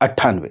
98,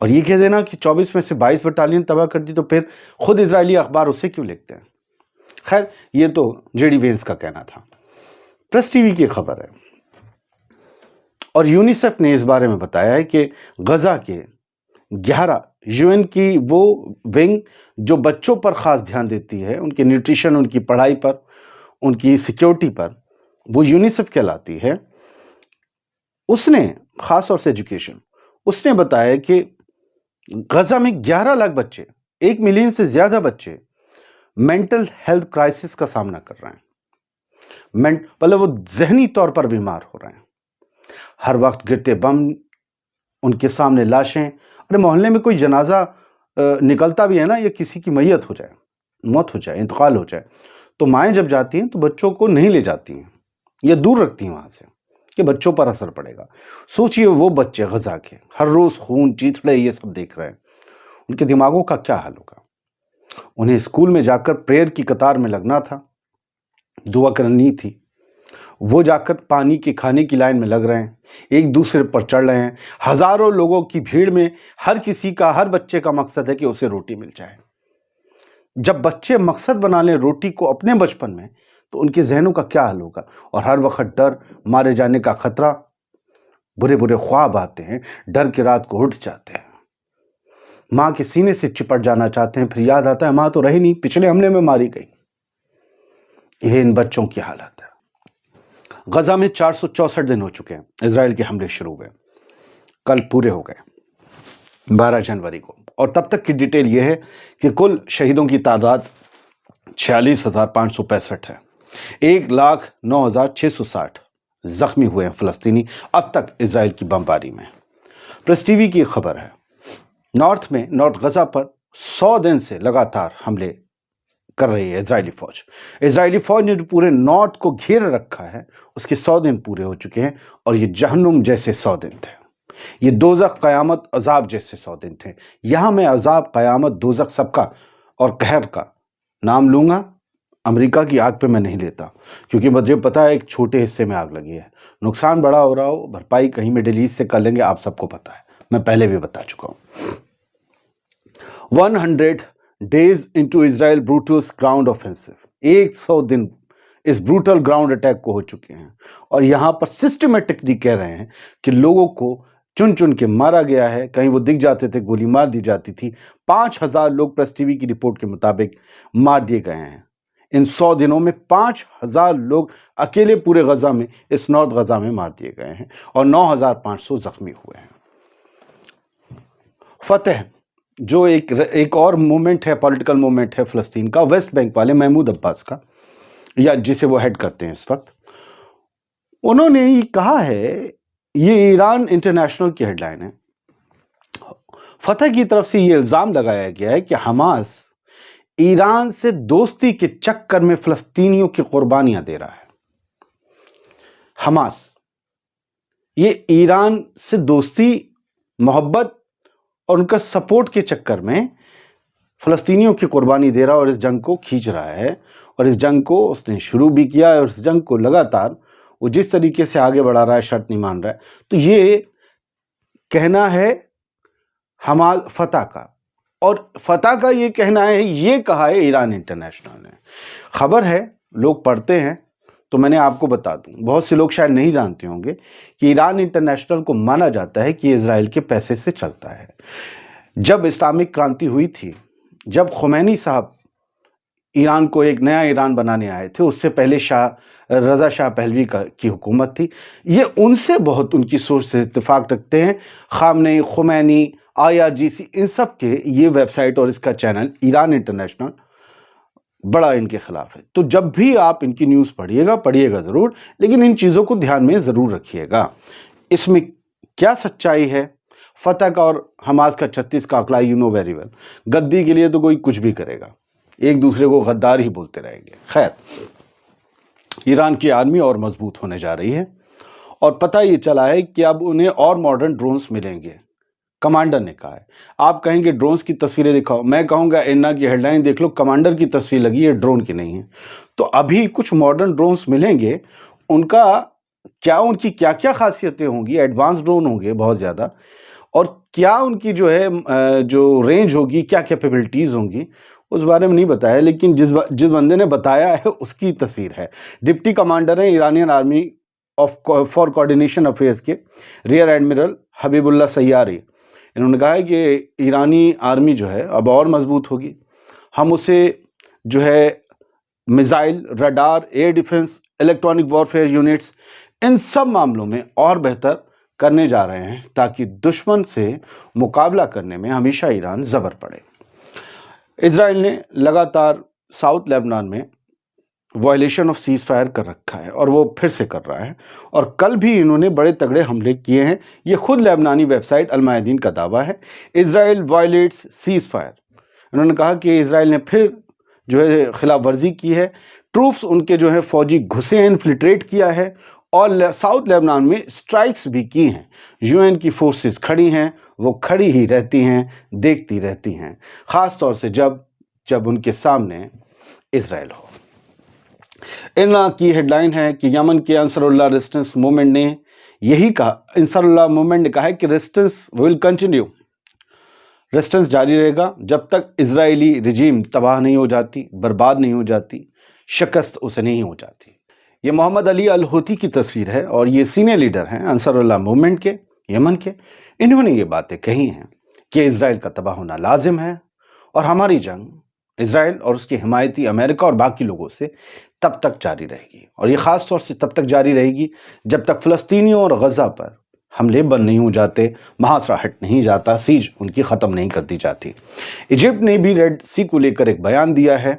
اور یہ کہہ دینا کہ 24 میں سے 22 بٹالین تباہ کر دی، تو پھر خود اسرائیلی اخبار اسے کیوں لکھتے ہیں؟ خیر، یہ تو جے ڈی وینس کا کہنا تھا۔ پریس ٹی وی کی خبر ہے، اور یونیسیف نے اس بارے میں بتایا ہے کہ غزہ کے 11 UN کی وہ ونگ جو بچوں پر خاص دھیان دیتی ہے، ان کے نیوٹریشن، ان کی پڑھائی پر، ان کی سیکیورٹی پر، وہ یونیسیف کہلاتی ہے، اس نے خاص طور سے ایجوکیشن، اس نے بتایا کہ غزہ میں 11 لاکھ بچے، 1 ملین سے زیادہ بچے مینٹل ہیلتھ کرائسس کا سامنا کر رہے ہیں، مطلب وہ ذہنی طور پر بیمار ہو رہے ہیں۔ ہر وقت گرتے بم، ان کے سامنے لاشیں، اور محلے میں کوئی جنازہ نکلتا بھی ہے نا، یا کسی کی موت ہو جائے، انتقال ہو جائے، تو مائیں جب جاتی ہیں تو بچوں کو نہیں لے جاتی ہیں یا دور رکھتی ہیں وہاں سے کہ بچوں پر اثر پڑے گا۔ سوچئے وہ بچے غزہ کے ہر روز خون، چیتھڑے، یہ سب دیکھ رہے ہیں، ان کے دماغوں کا کیا حال ہوگا؟ انہیں اسکول میں جا کر پریئر کی قطار میں لگنا تھا، دعا کرنی تھی، وہ جا کر پانی کے کھانے کی لائن میں لگ رہے ہیں، ایک دوسرے پر چڑھ رہے ہیں، ہزاروں لوگوں کی بھیڑ میں ہر کسی کا، ہر بچے کا مقصد ہے کہ اسے روٹی مل جائے۔ جب بچے مقصد بنا لیں روٹی کو اپنے بچپن میں، تو ان کے ذہنوں کا کیا حال ہوگا؟ اور ہر وقت ڈر، مارے جانے کا خطرہ، برے برے خواب آتے ہیں، ڈر کے رات کو اٹھ جاتے ہیں، ماں کے سینے سے چپٹ جانا چاہتے ہیں، پھر یاد آتا ہے ماں تو رہی نہیں، پچھلے حملے میں ماری گئی۔ یہ ان بچوں کی حالت ہے۔ غزہ میں 464 دن ہو چکے ہیں اسرائیل کے حملے شروع ہوئے، کل پورے ہو گئے 12 جنوری کو، اور تب تک کی ڈیٹیل یہ ہے کہ کل شہیدوں کی تعداد 46,565 ہے، 1,09,660 زخمی ہوئے ہیں فلسطینی اب تک اسرائیل کی بمباری میں۔ پریس ٹی وی کی خبر ہے، نارتھ غزہ پر 100 دن سے لگاتار حملے کر رہی ہے اسرائیلی فوج نے جو پورے نارتھ کو گھیر رکھا ہے، اس کے 100 دن پورے ہو چکے ہیں، اور یہ جہنم جیسے 100 دن تھے، یہ دوزخ، قیامت، عذاب جیسے 100 دن تھے۔ یہاں میں عذاب، قیامت، دوزخ سب کا اور قہر کا نام لوں گا، امریکہ کی آگ پہ میں نہیں لیتا، کیونکہ مجھے پتا ہے ایک چھوٹے حصے میں آگ لگی ہے، نقصان بڑا ہو رہا ہو، بھرپائی کہیں مڈل ایسٹ سے کر لیں گے، آپ سب کو پتا ہے، میں پہلے بھی بتا چکا ہوں۔ 100 days into Israel brutal's ground offensive، 100 دن اس بروٹل گراؤنڈ اٹیک کو ہو چکے ہیں، اور یہاں پر سسٹمیٹکلی کہہ رہے ہیں کہ لوگوں کو چن چن کے مارا گیا ہے، کہیں وہ دکھ جاتے تھے گولی مار دی جاتی تھی، 5,000 لوگ پریس ٹی وی کی رپورٹ کے مطابق مار دیے گئے ہیں۔ ان 100 دنوں میں 5,000 لوگ اکیلے پورے غزہ میں، اس نارتھ غزہ میں مار دیے گئے ہیں، اور 9,500 زخمی ہوئے ہیں۔ فتح جو ایک اور مومنٹ ہے، پولیٹیکل مومنٹ ہے فلسطین کا، ویسٹ بینک والے محمود عباس کا، یا جسے وہ ہیڈ کرتے ہیں اس وقت، انہوں نے یہ کہا ہے، یہ ایران انٹرنیشنل کی ہیڈ لائن ہے، فتح کی طرف سے یہ الزام لگایا گیا ہے کہ حماس ایران سے دوستی کے چکر میں فلسطینیوں کی قربانیاں دے رہا ہے۔ حماس یہ ایران سے دوستی، محبت اور ان کا سپورٹ کے چکر میں فلسطینیوں کی قربانی دے رہا ہے، اور اس جنگ کو کھینچ رہا ہے، اور اس جنگ کو اس نے شروع بھی کیا ہے، اور اس جنگ کو لگاتار وہ جس طریقے سے آگے بڑھا رہا ہے، شرط نہیں مان رہا ہے۔ تو یہ کہنا ہے حماس فتح کا، اور فتح کا یہ کہنا ہے، یہ کہا ہے ایران انٹرنیشنل نے۔ خبر ہے، لوگ پڑھتے ہیں، تو میں نے آپ کو بتا دوں، بہت سے لوگ شاید نہیں جانتے ہوں گے کہ ایران انٹرنیشنل کو مانا جاتا ہے کہ یہ اسرائیل کے پیسے سے چلتا ہے۔ جب اسلامک کرانتی ہوئی تھی، جب خمینی صاحب ایران کو ایک نیا ایران بنانے آئے تھے، اس سے پہلے رضا شاہ پہلوی کی حکومت تھی، یہ ان سے بہت ان کی سوچ سے اتفاق رکھتے ہیں۔ خامنئی، خمینی، IRGC، ان سب کے یہ ویب سائٹ اور اس کا چینل ایران انٹرنیشنل بڑا ان کے خلاف ہے۔ تو جب بھی آپ ان کی نیوز پڑھیے گا ضرور، لیکن ان چیزوں کو دھیان میں ضرور رکھیے گا۔ اس میں کیا سچائی ہے؟ فتح کا اور حماس کا 36 کا عقلہ، یو نو ویری ویل۔ گدی کے لیے تو کوئی کچھ بھی کرے گا، ایک دوسرے کو غدار ہی بولتے رہیں گے۔ خیر، ایران کی آرمی اور مضبوط ہونے جا رہی ہے، اور پتہ یہ چلا ہے کہ اب انہیں اور ماڈرن ڈرونز ملیں گے، کمانڈر نے کہا ہے۔ آپ کہیں گے ڈرونز کی تصویریں دکھاؤ، میں کہوں گا اینا کی ہیڈ لائن دیکھ لو، کمانڈر کی تصویر لگی ہے، ڈرون کی نہیں ہے۔ تو ابھی کچھ ماڈرن ڈرونز ملیں گے، ان کی کیا خاصیتیں ہوں گی، ایڈوانس ڈرون ہوں گے بہت زیادہ، اور کیا ان کی جو ہے جو رینج ہوگی، کیا کیپیبلٹیز ہوں گی، اس بارے میں نہیں بتایا، لیکن جس بندے نے بتایا ہے اس کی تصویر ہے۔ ڈپٹی کمانڈر ہیں Iranian army for coordination affairs کے ریئر ایڈمرل حبیب اللہ سیاری۔ انہوں نے کہا ہے کہ ایرانی آرمی جو ہے اب اور مضبوط ہوگی، ہم اسے جو ہے missile, radar, air defence, electronic warfare units, ان سب معاملوں میں اور بہتر کرنے جا رہے ہیں تاکہ دشمن سے مقابلہ کرنے میں ہمیشہ ایران زبر پڑے۔ اسرائیل نے لگاتار ساؤتھ لیبنان میں وائلیشن آف سیز فائر کر رکھا ہے اور وہ پھر سے کر رہا ہے، اور کل بھی انہوں نے بڑے تگڑے حملے کیے ہیں۔ یہ خود لیبنانی ویب سائٹ المیادین کا دعویٰ ہے، اسرائیل وائلیٹس سیز فائر۔ انہوں نے کہا کہ اسرائیل نے پھر جو ہے خلاف ورزی کی ہے، ٹروپس ان کے جو ہے فوجی گھسے ہیں، انفلٹریٹ کیا ہے، اور ساؤتھ لیبنان میں اسٹرائکس بھی کی ہیں۔ یو این کی فورسز کھڑی ہیں، وہ کھڑی ہی رہتی ہیں، دیکھتی رہتی ہیں، خاص طور سے جب ان کے سامنے اسرائیل ہو۔ ان کی ہیڈ لائن ہے کہ یمن کے انصار اللہ ریزسٹنس موومنٹ نے یہی کہا، انصار اللہ موومنٹ نے کہا ہے کہ ریزسٹنس ول کنٹینیو، ریزسٹنس جاری رہے گا جب تک اسرائیلی رجیم تباہ نہیں ہو جاتی، برباد نہیں ہو جاتی، شکست اسے نہیں ہو جاتی۔ یہ محمد علی الحوثی کی تصویر ہے اور یہ سینئر لیڈر ہیں انصار اللہ موومنٹ کے، یمن کے۔ انہوں نے یہ باتیں کہی ہیں کہ اسرائیل کا تباہ ہونا لازم ہے اور ہماری جنگ اسرائیل اور اس کے حمایتی امریکہ اور باقی لوگوں سے تب تک جاری رہے گی، اور یہ خاص طور سے تب تک جاری رہے گی جب تک فلسطینیوں اور غزہ پر حملے بند نہیں ہو جاتے، محاصرہ ہٹ نہیں جاتا، سیج ان کی ختم نہیں کر دی جاتی۔ ایجپٹ نے بھی ریڈ سی کو لے کر ایک بیان دیا ہے،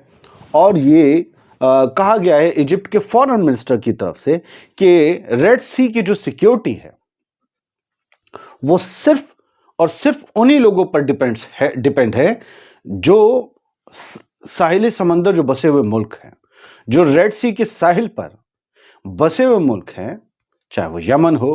اور یہ کہا گیا ہے ایجپٹ کے فورن منسٹر کی طرف سے کہ ریڈ سی کی جو سیکیورٹی ہے وہ صرف اور صرف انہی لوگوں پر ڈیپینڈ ہے جو ساحل سمندر جو بسے ہوئے ملک ہیں، جو ریڈ سی کے ساحل پر بسے ہوئے ملک ہیں، چاہے وہ یمن ہو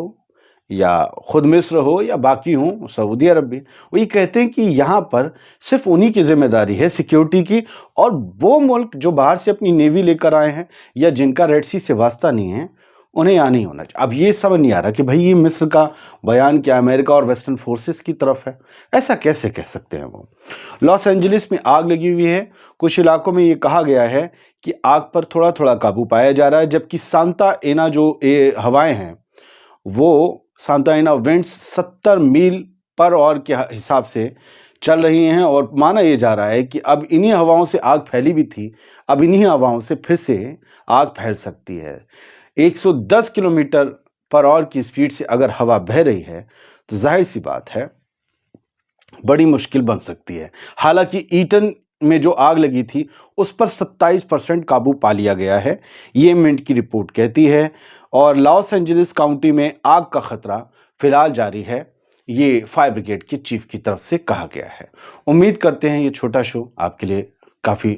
یا خود مصر ہو یا باقی ہوں، سعودی عرب بھی، وہ یہ کہتے ہیں کہ یہاں پر صرف انہی کی ذمہ داری ہے سیکیورٹی کی، اور وہ ملک جو باہر سے اپنی نیوی لے کر آئے ہیں یا جن کا ریڈ سی سے واسطہ نہیں ہے، انہیں یہاں نہیں ہونا چاہیے۔ اب یہ سمجھ نہیں آ رہا کہ بھائی یہ مصر کا بیان کیا امریکہ اور ویسٹرن فورسز کی طرف ہے، ایسا کیسے کہہ سکتے ہیں وہ؟ لاس اینجلس میں آگ لگی ہوئی ہے، کچھ علاقوں میں یہ کہا گیا ہے کہ آگ پر تھوڑا تھوڑا قابو پایا جا رہا ہے، جبکہ سانتا اینا جو ہوائیں ہیں وہ سانتا اینا ونڈز 70 میل پر آور کے حساب سے چل رہی ہیں، اور مانا یہ جا رہا ہے کہ اب انہی ہواؤں سے آگ پھیلی بھی تھی، اب انہی ہواؤں سے پھر سے آگ پھیل سکتی ہے۔ 110 کلومیٹر پر آور کی سپیڈ سے اگر ہوا بہہ رہی ہے تو ظاہر سی بات ہے بڑی مشکل بن سکتی ہے۔ حالانکہ ایٹن میں جو آگ لگی تھی اس پر 27% قابو پا لیا گیا ہے، یہ منٹ کی رپورٹ کہتی ہے، اور لاس اینجلس کاؤنٹی میں آگ کا خطرہ فی الحال جاری ہے، یہ فائر بریگیڈ کے چیف کی طرف سے کہا گیا ہے۔ امید کرتے ہیں یہ چھوٹا شو آپ کے لیے کافی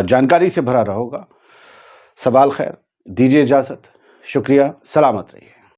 جانکاری سے بھرا رہا ہوگا۔ صباح الخیر، دیجیے اجازت، شکریہ، سلامت رہیے۔